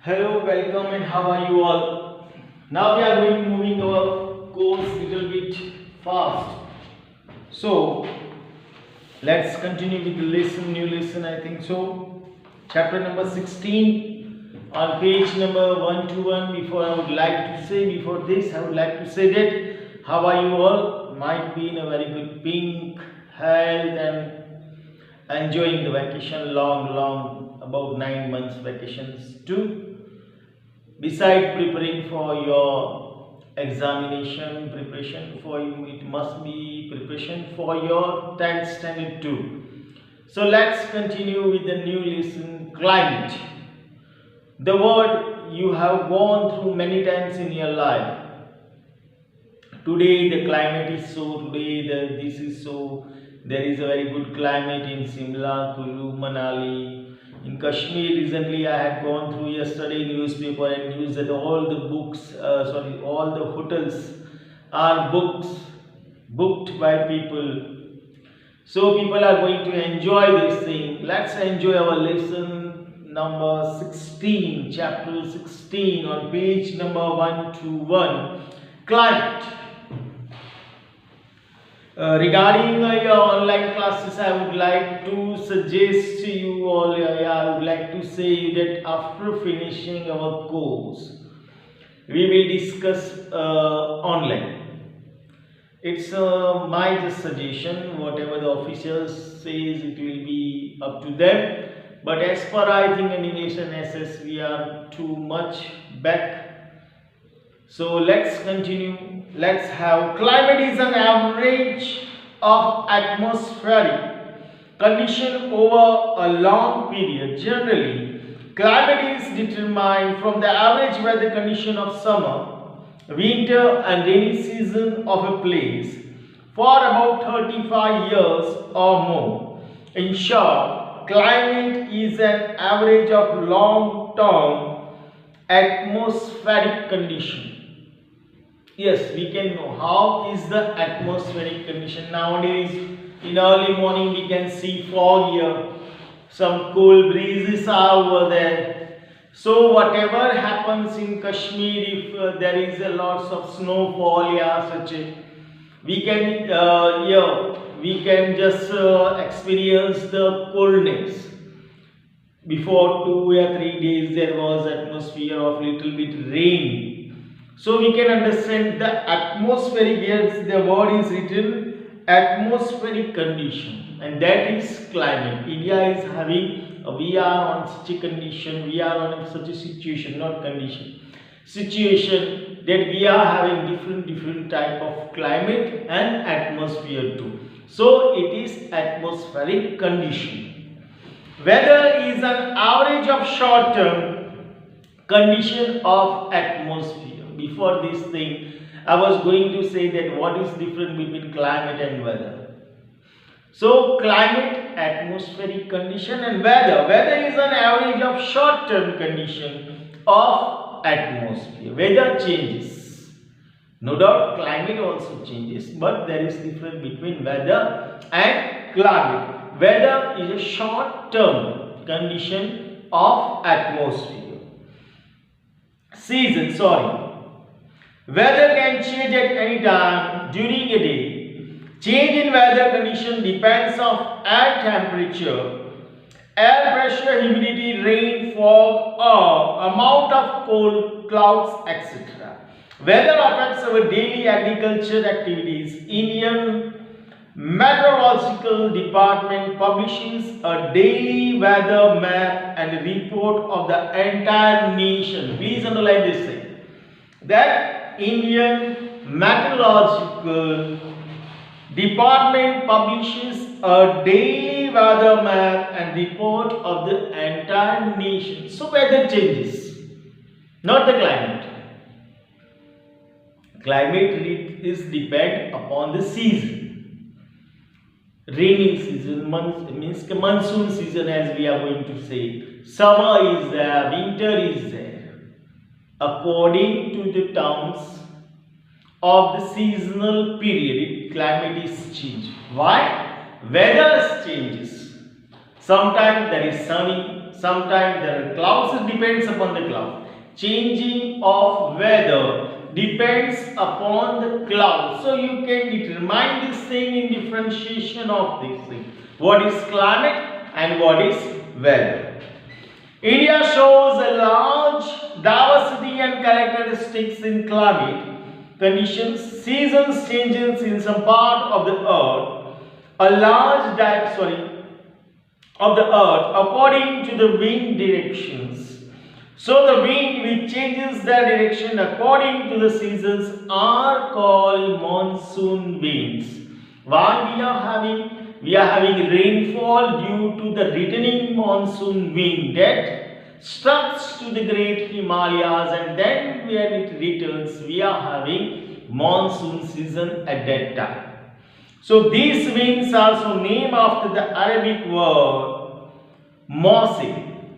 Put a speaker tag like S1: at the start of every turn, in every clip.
S1: Hello, welcome, and how are you all? Now we are moving our course little bit fast. So let's continue with the lesson, new lesson. I think so. Chapter number 16 on page number 121. Before this, I would like to say that how are you all? Might be in a very good pink health and enjoying the vacation, long, about 9 months vacations too. Beside preparing for your examination preparation for you, it must be preparation for your 10th standard too. So let's continue with the new lesson, climate. The word you have gone through many times in your life. Today the climate is so, this is so. There is a very good climate in Simla, Kulu, Manali. In Kashmir, recently I had gone through yesterday newspaper and news that all the hotels are booked by people. So people are going to enjoy this thing. Let's enjoy our lesson number 16, chapter 16 on page number 121, climate. Regarding your online classes, I would like to suggest to you all, I would like to say that after finishing our course, we will discuss online. It's my just suggestion, whatever the officials says, it will be up to them. But as per I think in English and SS, we are too much back. So let's continue. Let's have climate is an average of atmospheric condition over a long period. Generally, climate is determined from the average weather condition of summer, winter and rainy season of a place for about 35 years or more. In short, climate is an average of long-term atmospheric condition. Yes, we can know how is the atmospheric condition. Nowadays, in early morning we can see fog here. Some cool breezes are over there. So whatever happens in Kashmir, if there is a lots of snowfall, we can just experience the coldness. Before 2 or 3 days there was atmosphere of little bit rain. So we can understand the atmospheric, yes, the word is written atmospheric condition, and that is climate. India is having, we are on such a condition, we are on such a situation, not condition, situation that we are having different type of climate and atmosphere too. So it is atmospheric condition. Weather is an average of short term condition of atmosphere. Before this thing, I was going to say that what is different between climate and weather. So climate, atmospheric condition, and weather. Weather is an average of short-term condition of atmosphere. Weather changes. No doubt climate also changes, but there is difference between weather and climate. Weather is a short-term condition of atmosphere. Weather can change at any time during a day. Change in weather condition depends on air temperature, air pressure, humidity, rain, fog, or amount of cold, clouds, etc. Weather affects our daily agriculture activities. Indian Meteorological Department publishes a daily weather map and report of the entire nation. Please underline this thing. That Indian Meteorological Department publishes a daily weather map and report of the entire nation. So weather changes, not the climate. Climate is depend upon the season. Rainy season means monsoon season, as we are going to say. Summer is there, winter is there. According to the terms of the seasonal period, climate is changed. Why? Weather changes. Sometimes there is sunny, sometimes there are clouds. It depends upon the cloud. Changing of weather depends upon the cloud. So you can determine this thing in differentiation of this thing. What is climate and what is weather? India shows a large diversity and characteristics in climate conditions, seasons changes in some part of the earth, a large of the earth according to the wind directions. So the wind which changes their direction according to the seasons are called monsoon winds. Why we are having? We are having rainfall due to the returning monsoon wind that struts to the great Himalayas, and then when it returns we are having monsoon season at that time. So these winds are also named after the Arabic word Mawsim,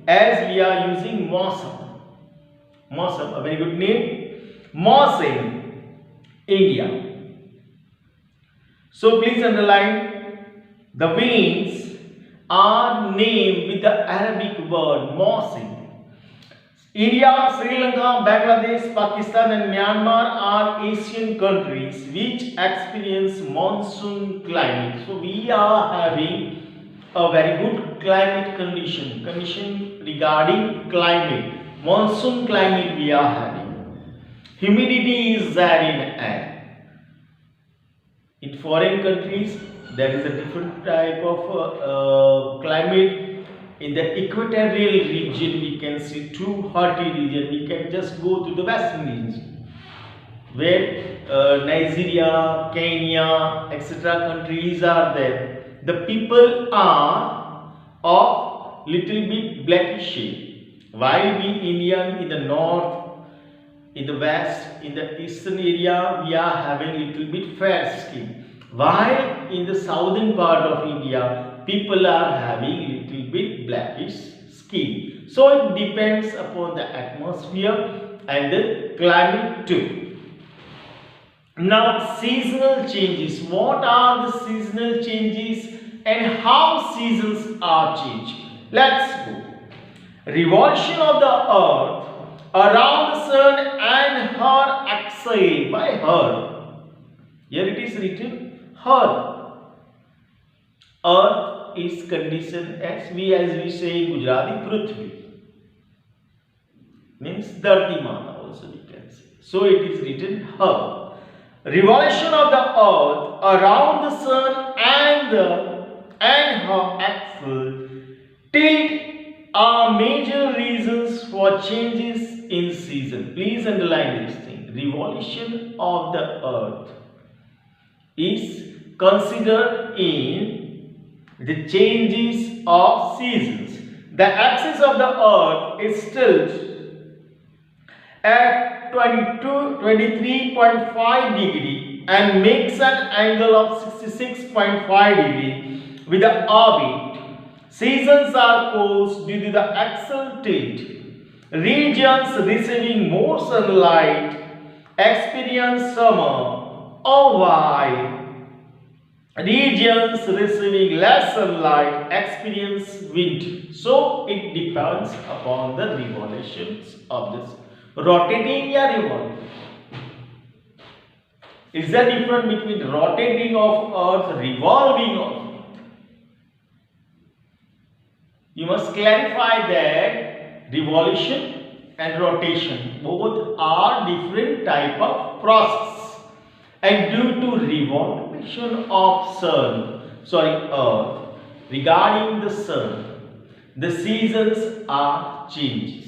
S1: as we are using Mawsam. Mawsam, a very good name. Mawsim, India. So please underline, the winds are named with the Arabic word Mawsim. India, Sri Lanka, Bangladesh, Pakistan and Myanmar are Asian countries which experience monsoon climate. So we are having a very good climate condition regarding climate. Monsoon climate we are having. Humidity is there in air. In foreign countries there is a different type of climate. In the equatorial region we can see too hotty region. We can just go to the western region where Nigeria, Kenya, etc. countries are there. The people are of little bit blackish shade, while we Indian in the north, in the west, in the eastern area we are having little bit fair skin, while in the southern part of India people are having little bit blackish skin. So it depends upon the atmosphere and the climate too. Now seasonal changes. What are the seasonal changes and how seasons are changing? Let's go. Revolution of the earth around the sun and her axis by her. Here it is written her. Earth is conditioned as we say in Gujarati Prithvi. Means Dharti Mata also we can say. So it is written her. Revolution of the earth around the sun and her axis tilt are major reasons for changes in season. Please underline this thing. Revolution of the earth is considered in the changes of seasons. The axis of the earth is tilted at 23.5 degree and makes an angle of 66.5 degree with the orbit. Seasons are caused due to the axial tilt. Regions receiving more sunlight experience summer, while regions receiving less sunlight experience winter. So it depends upon the revolutions of this. Rotating or revolving? Is there a difference between rotating of earth, revolving of earth? You must clarify that revolution and rotation both are different type of process, and due to revolution of earth regarding the sun, the seasons are changes.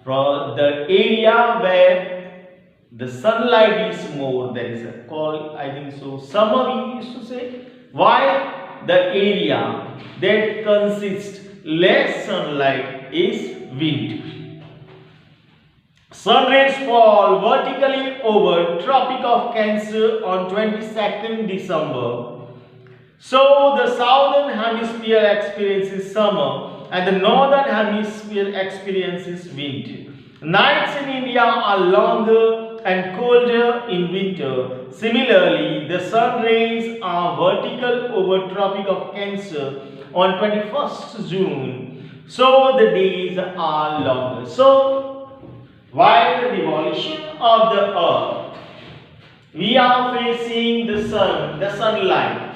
S1: From the area where the sunlight is more, there is a call, I think so, summer we used to say, while the area that consists less sunlight is winter. Sun rays fall vertically over Tropic of Cancer on 22nd December. So the southern hemisphere experiences summer and the northern hemisphere experiences winter. Nights in India are longer and colder in winter. Similarly, the sun rays are vertical over Tropic of Cancer on 21st June. so the days are longer. So while the revolution of the earth, we are facing the sunlight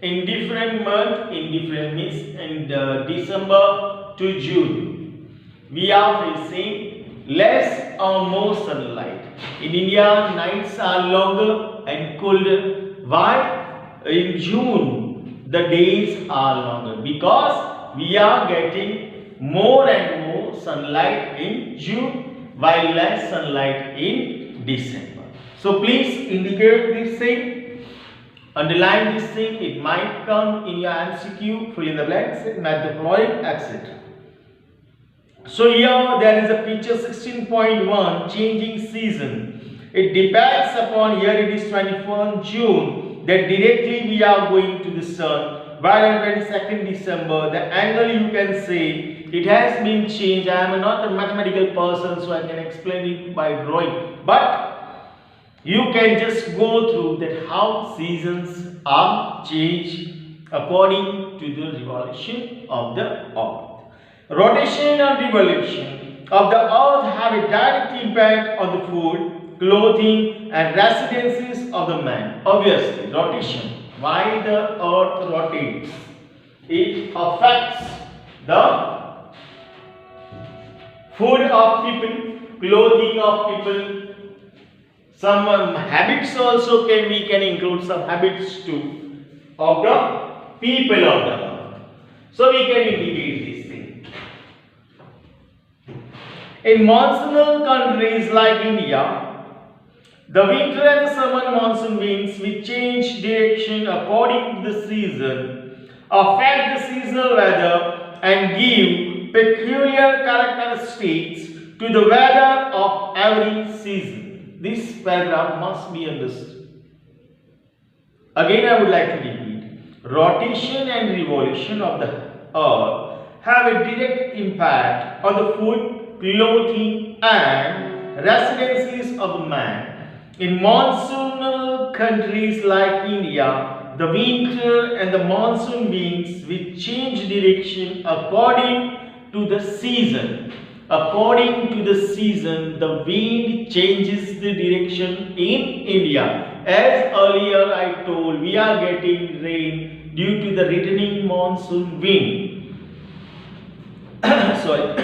S1: in different month, in different means, in December to June. We are facing less or more sunlight. In India, nights are longer and colder. Why? In June, the days are longer because we are getting more and more sunlight in June while less sunlight in December. So please indicate this thing, underline this thing. It might come in your MCQ, fill in the blanks, metaphoric, etc. So here there is a picture 16.1, changing season. It depends upon, here it is 24th June, that directly we are going to the sun, while on 22nd December, the angle you can say, it has been changed. I am not a mathematical person, so I can explain it by drawing. But you can just go through that how seasons are changed according to the revolution of the earth. Rotation and revolution of the earth have a direct impact on the food, clothing and residences of the man. Obviously, rotation. While the earth rotates, it affects the food of people, clothing of people, some habits also we can include some habits too of the people of the earth. So we can indicate this thing. In monsoonal countries like India, the winter and the summer monsoon winds, which change direction according to the season, affect the seasonal weather and give peculiar characteristics to the weather of every season. This paragraph must be understood. Again, I would like to repeat. Rotation and revolution of the earth have a direct impact on the food, clothing and residences of the man. In monsoonal countries like India, the winter and the monsoon winds will change direction according to the season. According to the season, the wind changes the direction in India. As earlier I told, we are getting rain due to the returning monsoon wind. Sorry.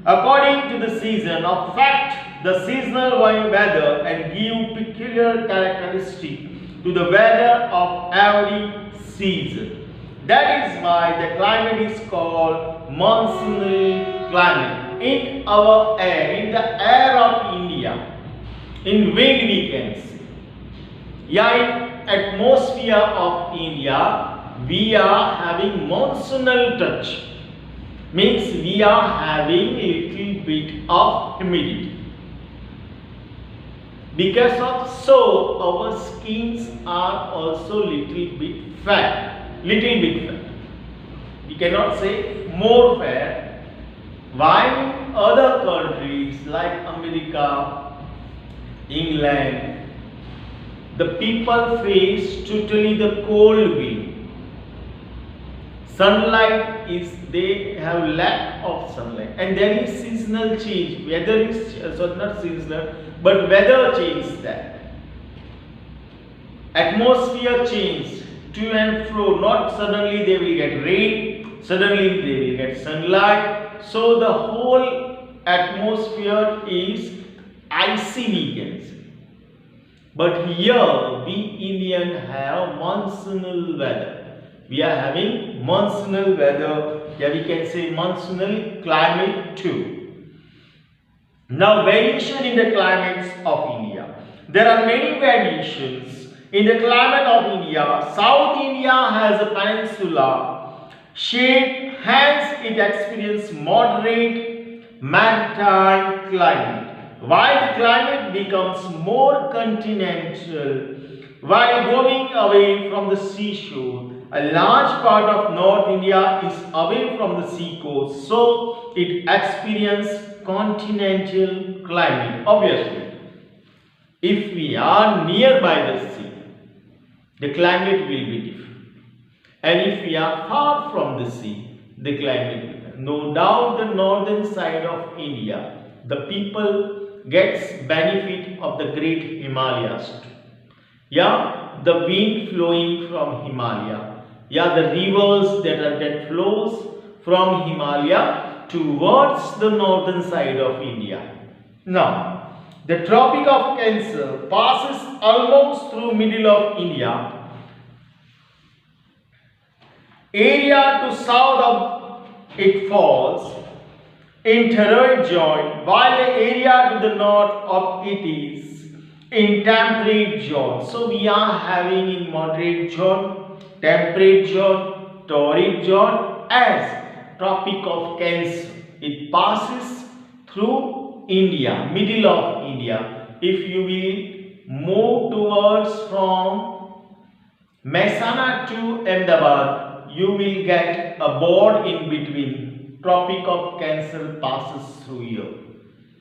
S1: According to the season, affect the seasonal weather and give peculiar characteristic to the weather of every season. That is why the climate is called monsoonal climate. In our air, in the air of India, in wind we can see. Yeah, in atmosphere of India, we are having monsoonal touch. Means we are having a little bit of humidity. Because of so, our skins are also little bit fat. Little bit fat. We cannot say more fat. While in other countries like America, England, the people face totally the cold wind. Sunlight is, they have lack of sunlight, and there is seasonal change. Weather is not seasonal, but weather changes that. Atmosphere change to and fro. Not suddenly they will get rain, suddenly they will get sunlight. So the whole atmosphere is icy, we can say. But here we Indian have monsoonal weather. We are having monsoonal weather. Yeah, we can say monsoonal climate too. Now, variation in the climates of India. There are many variations in the climate of India. South India has a peninsula shape, hence it experiences moderate maritime climate. While the climate becomes more continental while going away from the seashore, a large part of North India is away from the sea coast, so it experiences continental climate. Obviously, if we are nearby the sea, the climate will be different. And if we are far from the sea, the climate will be different. No doubt the northern side of India, the people gets benefit of the great Himalayas too. Yeah, the wind flowing from Himalaya. Yeah, the rivers that flows from Himalaya towards the northern side of India. Now, the Tropic of Cancer passes almost through middle of India. Area to south of it falls in thyroid zone, while the area to the north of it is in temperate zone. So we are having in moderate zone, temperate zone, torrid zone as Tropic of Cancer. It passes through India, middle of India. If you will move towards from Mehsana to Ahmedabad, you will get a board in between. Tropic of Cancer passes through here.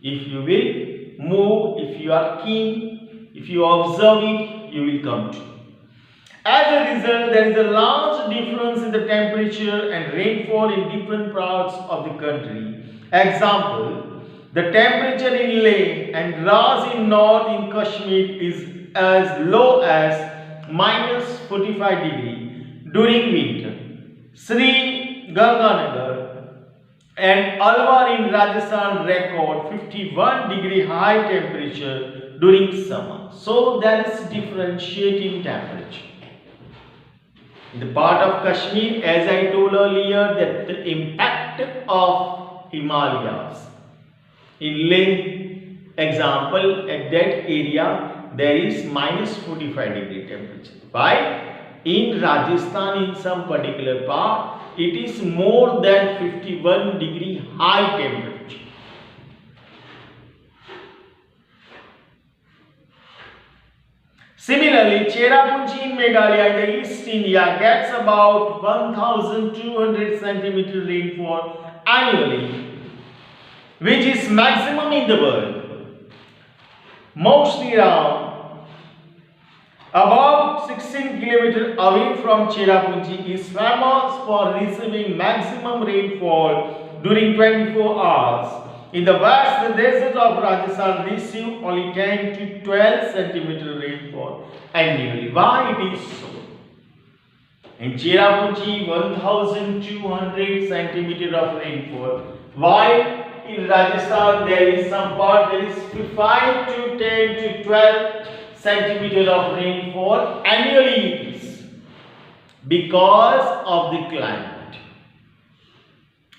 S1: If you will move, if you are keen, if you observe it, you will come to. As a result, there is a large difference in the temperature and rainfall in different parts of the country. Example, the temperature in Leh and Ras in north in Kashmir is as low as minus 45 degree during winter. Sri Ganganagar and Alwar in Rajasthan record 51 degree high temperature during summer. So there is differentiating temperature. In the part of Kashmir, as I told earlier, that the impact of Himalayas. In Leh, example, at that area there is minus 45 degree temperature. Why? In Rajasthan, in some particular part, it is more than 51 degree high temperature. Similarly, Cherrapunji in Meghalaya in the East India gets about 1200 centimeter rainfall annually, which is maximum in the world. Mostly around about 16 kilometers away from Cherrapunji is famous for receiving maximum rainfall during 24 hours. In the west, the desert of Rajasthan receive only 10 to 12 centimeter rainfall annually. Why it is so? In Cherrapunji, 1200 centimeter of rainfall. Why? In Rajasthan, there is some part, there is 5 to 10 to 12 centimeter of rainfall annually it is because of the climate.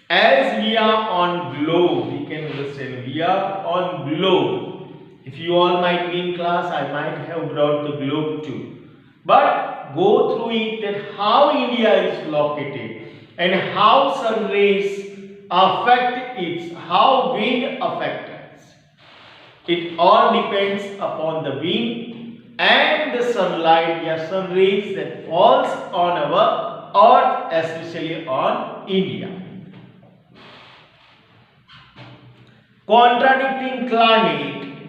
S1: As we are on globe, we can understand we are on globe. If you all might be in class, I might have brought the globe too. But go through it that how India is located and how sun rays affect it, how wind affects it. It all depends upon the wind and the sunlight, sun rays that falls on our earth, especially on India. Contradicting climate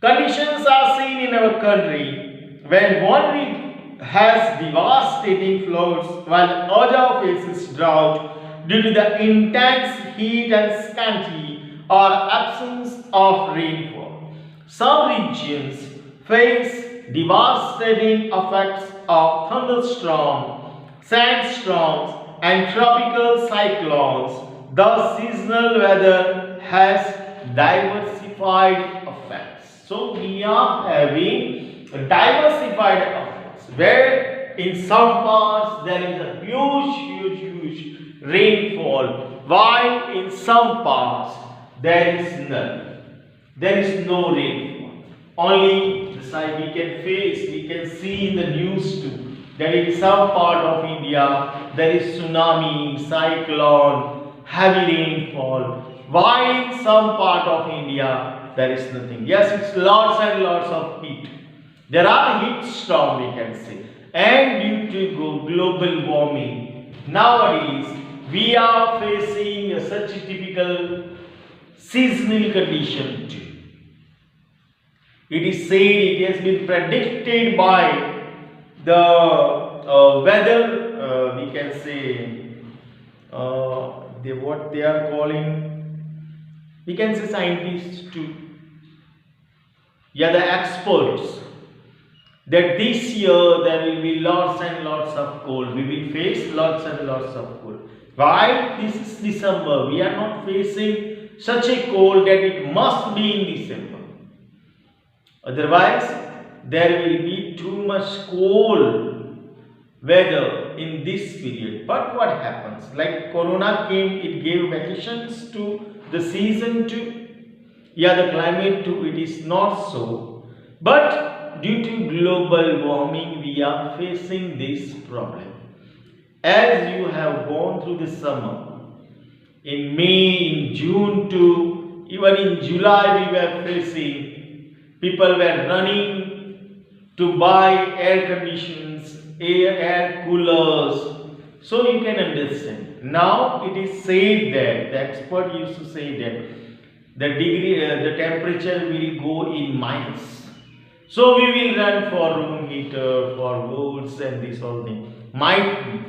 S1: conditions are seen in our country when one week has devastating floods while other faces drought due to the intense heat and scanty or absence of rainfall. Some regions face devastating effects of thunderstorms, sandstorms, and tropical cyclones. The seasonal weather has diversified effects. So we are having diversified effects where in some parts there is a huge rainfall, while in some parts there is none. There is no rainfall. Only the side we can see in the news too, that in some part of India there is tsunami, cyclone, heavy rainfall, while in some part of India there is nothing. Yes, it's lots and lots of heat. There are heat storm we can say, and due to global warming, nowadays we are facing such a typical seasonal condition too. It is said, it has been predicted by the weather, we can say what they are calling, we can say scientists too, yeah, the experts, that this year there will be lots and lots of cold. We will face lots and lots of cold. Why? This is December. We are not facing such a cold that it must be in December. Otherwise, there will be too much cold weather in this period. But what happens? Like Corona came, it gave vacations to the season too. Yeah, the climate too, it is not so. But due to global warming, we are facing this problem. As you have gone through the summer, in May, in June too, even in July we were facing, people were running to buy air conditions, air coolers. So you can understand. Now it is said that, the expert used to say that, the temperature will go in minus. So we will run for room heater, for woods and this whole thing. Might be.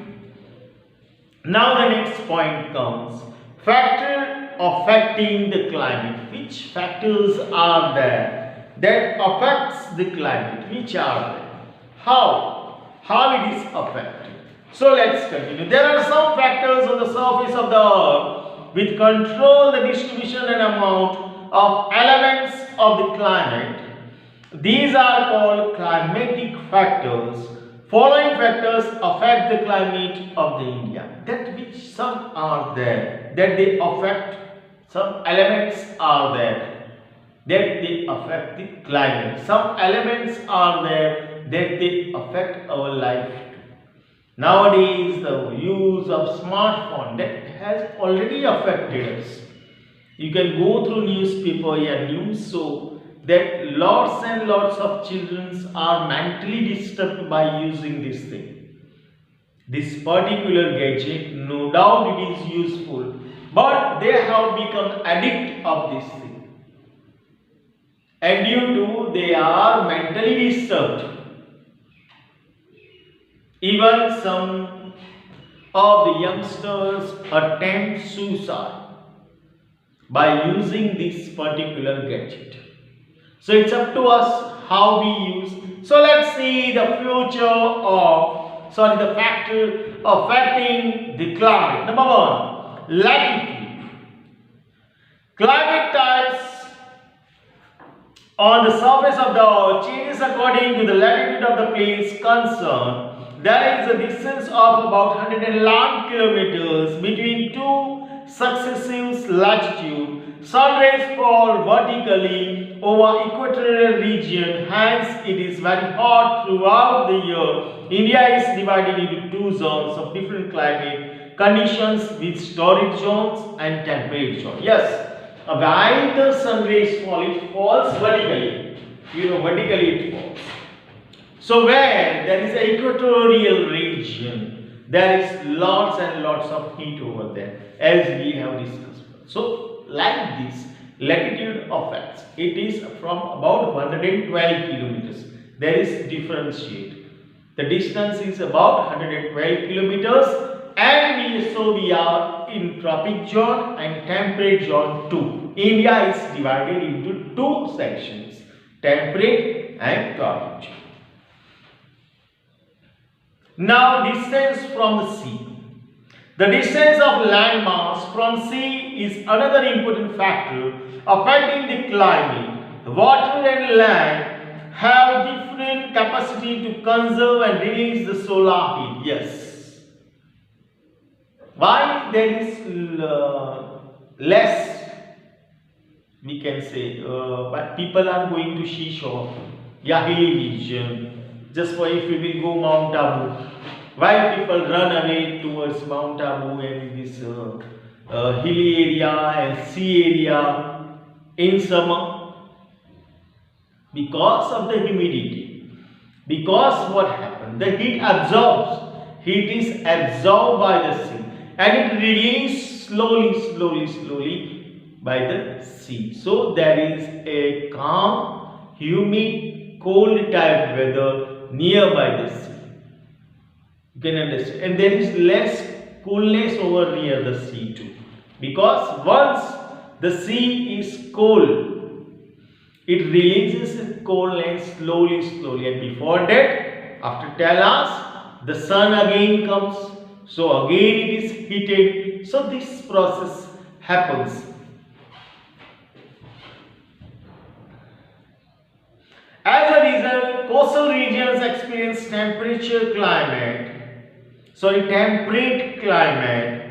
S1: Now the next point comes. Factor affecting the climate. Which factors are there that affects the climate? Which are there? How it is affected? So let's continue. There are some factors on the surface of the earth which control the distribution and amount of elements of the climate. These are called climatic factors. Following factors affect the climate of the India. That which some are there, that they affect, some elements are there, that they affect the climate. Some elements are there, that they affect our life. Nowadays, the use of smartphone, that has already affected us. You can go through newspaper and news, so that lots and lots of children are mentally disturbed by using this thing. This particular gadget, no doubt it is useful, but they have become addict of this thing. And due to they are mentally disturbed. Even some of the youngsters attempt suicide by using this particular gadget. So it's up to us how we use. So let's see the the factor affecting the climate. Number one, latitude. Climate types on the surface of the earth changes according to the latitude of the place concerned. There is a distance of about 111 kilometers between two successive latitudes. Sun rays fall vertically over equatorial region, hence it is very hot throughout the year. India is divided into two zones of different climate conditions with torrid zones and temperate zones. Yes, while the sun rays fall, it falls vertically. Vertically it falls. So where there is an equatorial region, there is lots and lots of heat over there, as we have discussed. So like this, latitude affects. It is from about 112 kilometers. There is differentiate. The distance is about 112 kilometers, and we are in tropic zone and temperate zone too. India is divided into two sections, temperate and tropic zone. Now distance from the sea. The distance of land mass from sea is another important factor affecting the climate. Water and land have different capacity to conserve and release the solar heat. Yes. Why there is less, we can say, but people are going to seashore, hilly region, just for if we will go Mount Abu. Why people run away towards Mount Abu and this hilly area and sea area in summer? Because of the humidity. Because what happened? The heat absorbs. Heat is absorbed by the sea and it released slowly by the sea. So there is a calm, humid, cold type weather nearby the sea. You can understand. And there is less coolness over near the sea too. because once the sea is cold, it releases its coldness slowly, and before that, after 10 hours, the sun again comes, so again it is heated. So this process happens. As a result, coastal regions experience temperate climate,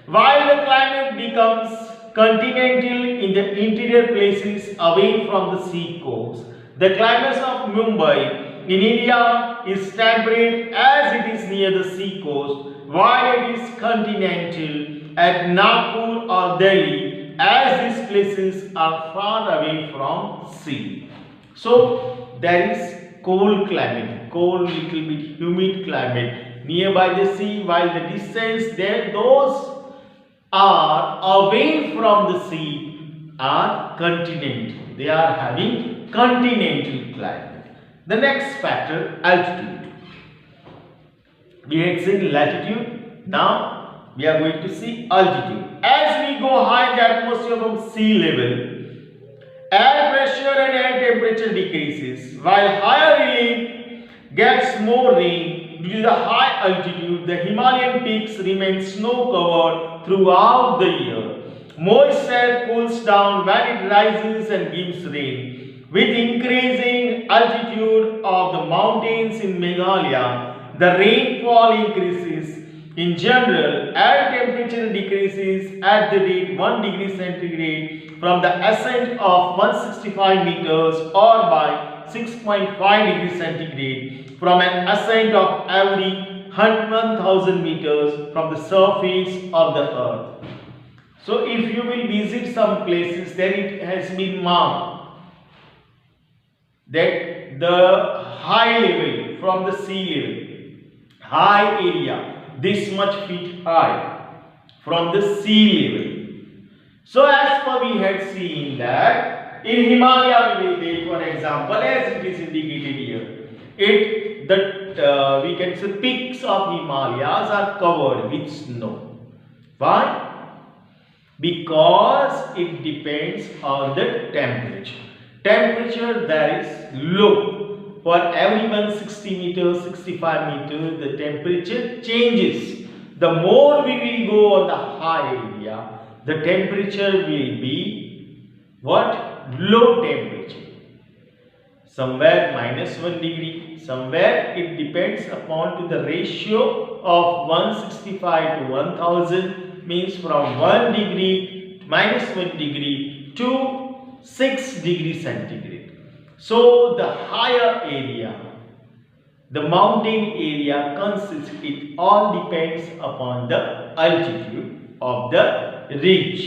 S1: while the climate becomes continental in the interior places away from the sea coast. The climate of Mumbai in India is temperate as it is near the sea coast, while it is continental at Nagpur or Delhi as these places are far away from sea. So there is cold climate, cold, little bit humid climate nearby the sea, while the distance there, those are away from the sea are continental. They are having continental climate. The next factor, altitude. We had seen latitude. Now we are going to see altitude. As we go high in the atmosphere from sea level, air pressure and air temperature decreases, while higher relief gets more rain. Due to the high altitude, the Himalayan peaks remain snow covered throughout the year. Moist air cools down when it rises and gives rain. With increasing altitude of the mountains in Meghalaya, the rainfall increases. In general, air temperature decreases at the rate 1 degree centigrade from the ascent of 165 meters or by 6.5 degrees centigrade from an ascent of every 1000 meters from the surface of the earth. So if you will visit some places, then it has been marked that the high level from the sea level, high area, this much feet high from the sea level. So as per we had seen that in Himalaya we will take for example, as it is indicated here, we can say peaks of Himalayas are covered with snow. Why? Because it depends on the temperature. Temperature there is low. For every 160 meters, 65 meters, the temperature changes. The more we will go on the high area, the temperature will be what? Low temperature. Somewhere -1 degree, somewhere it depends upon to the ratio of 165 to 1000, means from 1 degree -1 degree to 6 degrees centigrade. So the higher area, the mountain area consists, it all depends upon the altitude of the ridge.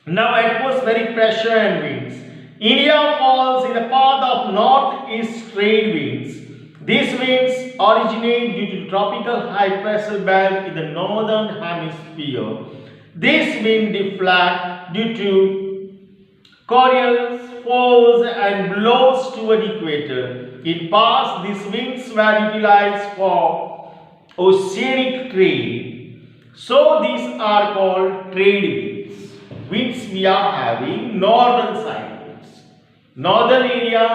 S1: Now atmospheric pressure and winds. India falls in the path of northeast trade winds. These winds originate due to tropical high pressure belt in the northern hemisphere. This wind deflect due to Coriolis falls and blows toward equator. In past, these winds were utilized for oceanic trade. So these are called trade winds. Winds we are having northern side. Northern area,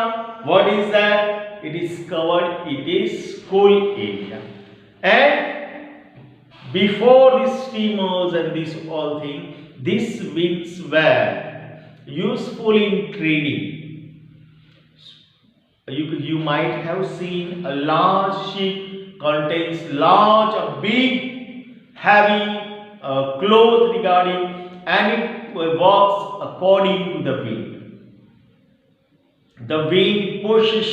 S1: what is that? It is covered, it is cool area. And before these steamers and this all thing, these winds were useful in trading. You might have seen a large ship contains large, a big, heavy cloth regarding, and it works according to the wind. The wind pushes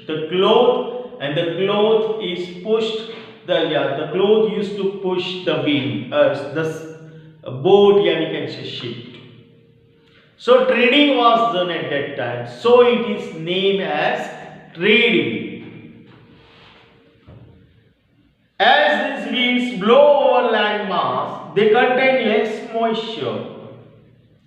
S1: the cloth, and the cloth is pushed. The cloth used to push the wind, the boat, we can say ship. So trading was done at that time. So it is named as trade wind. As these winds blow over land mass, they contain less moisture.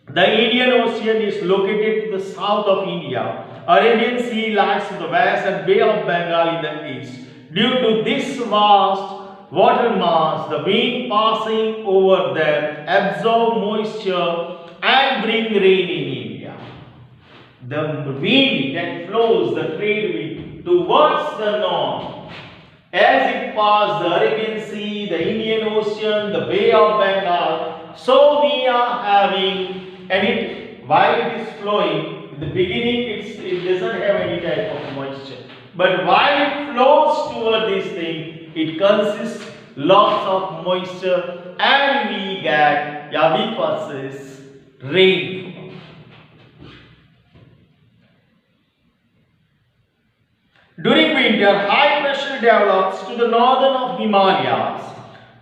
S1: The Indian Ocean is located to the south of India. Arabian Sea lies to the west and Bay of Bengal in the east. Due to this vast water mass, the wind passing over them absorb moisture and bring rain in India. The wind that flows, the trade wind, towards the north, as it passes the Arabian Sea, the Indian Ocean, the Bay of Bengal, so we are having, and it, while it is flowing, in the beginning it doesn't have any type of moisture. But while it flows toward this thing, it consists lots of moisture and we get, we possess rainfall. During winter, high pressure develops to the northern of Himalayas.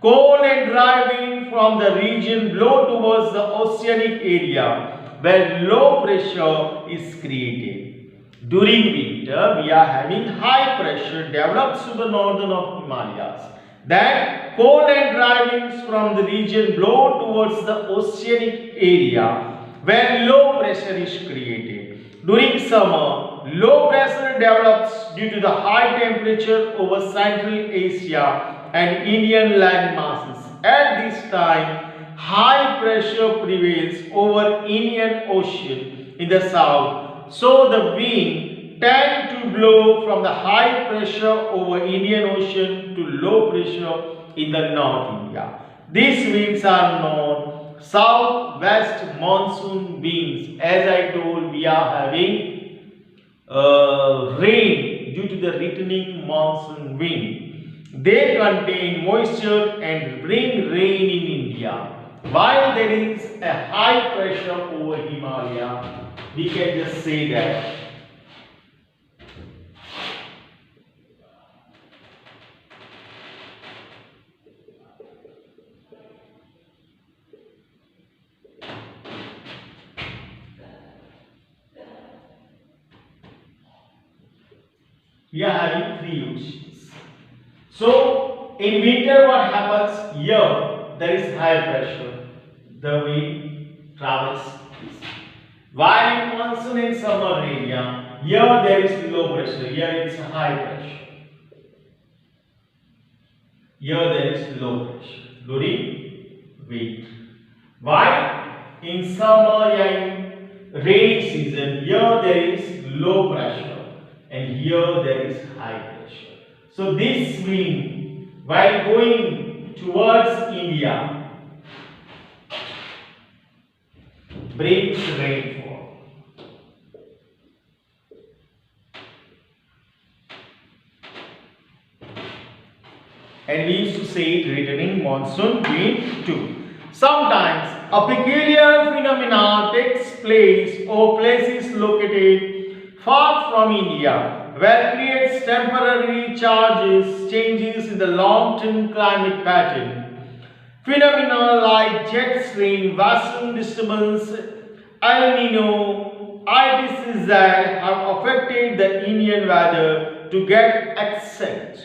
S1: Cold and dry wind from the region blow towards the oceanic area where low pressure is created. During winter, we are having high pressure develops to the northern of Himalayas. Then, cold and dry winds from the region blow towards the oceanic area where low pressure is created. During summer, low pressure develops due to the high temperature over Central Asia and Indian land masses. At this time, high pressure prevails over Indian Ocean in the south. So the wind tend to blow from the high pressure over Indian Ocean to low pressure in the North India. These winds are known southwest monsoon winds. As I told, we are having rain due to the returning monsoon wind. They contain moisture and bring rain in India. While there is a high pressure over Himalaya, we can just say that. We are having three oceans. So, in winter what happens? Here, there is high pressure. The wind travels east. While in monsoon and summer area, here there is low pressure. Here it is high pressure. Here there is low pressure during winter. While in summer and rainy season, here there is low pressure. And here there is high pressure. So this wind, while going towards India, brings rainfall. And we used to say it returning monsoon wind too. Sometimes a peculiar phenomenon takes place or places located far from India, where creates temporary changes in the long-term climate pattern. Phenomena like jet stream, western disturbance, El Nino, ITCZ have affected the Indian weather to get extent.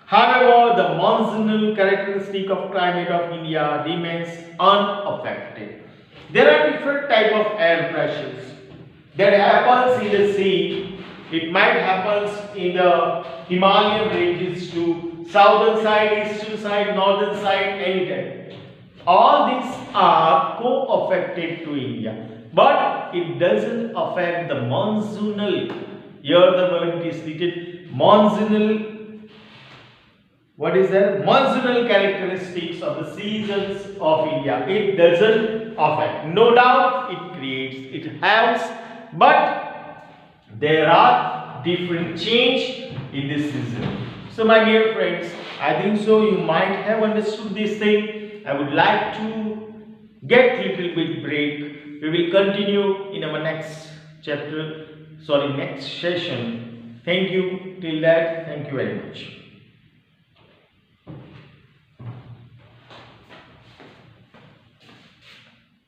S1: However, the monsoonal characteristic of climate of India remains unaffected. There are different types of air pressures that happens in the sea. It might happen in the Himalayan ranges too, southern side, eastern side, northern side, anytime. All these are co-affected to India, but it doesn't affect the monsoonal. Here the word is stated monsoonal. What is that? Monsoonal characteristics of the seasons of India. It doesn't affect. No doubt it creates, it helps. But there are different change in this season. So my dear friends, I think so you might have understood this thing. I would like to get little bit break. We will continue in our next chapter, next session. Thank you. Till that, thank you very much.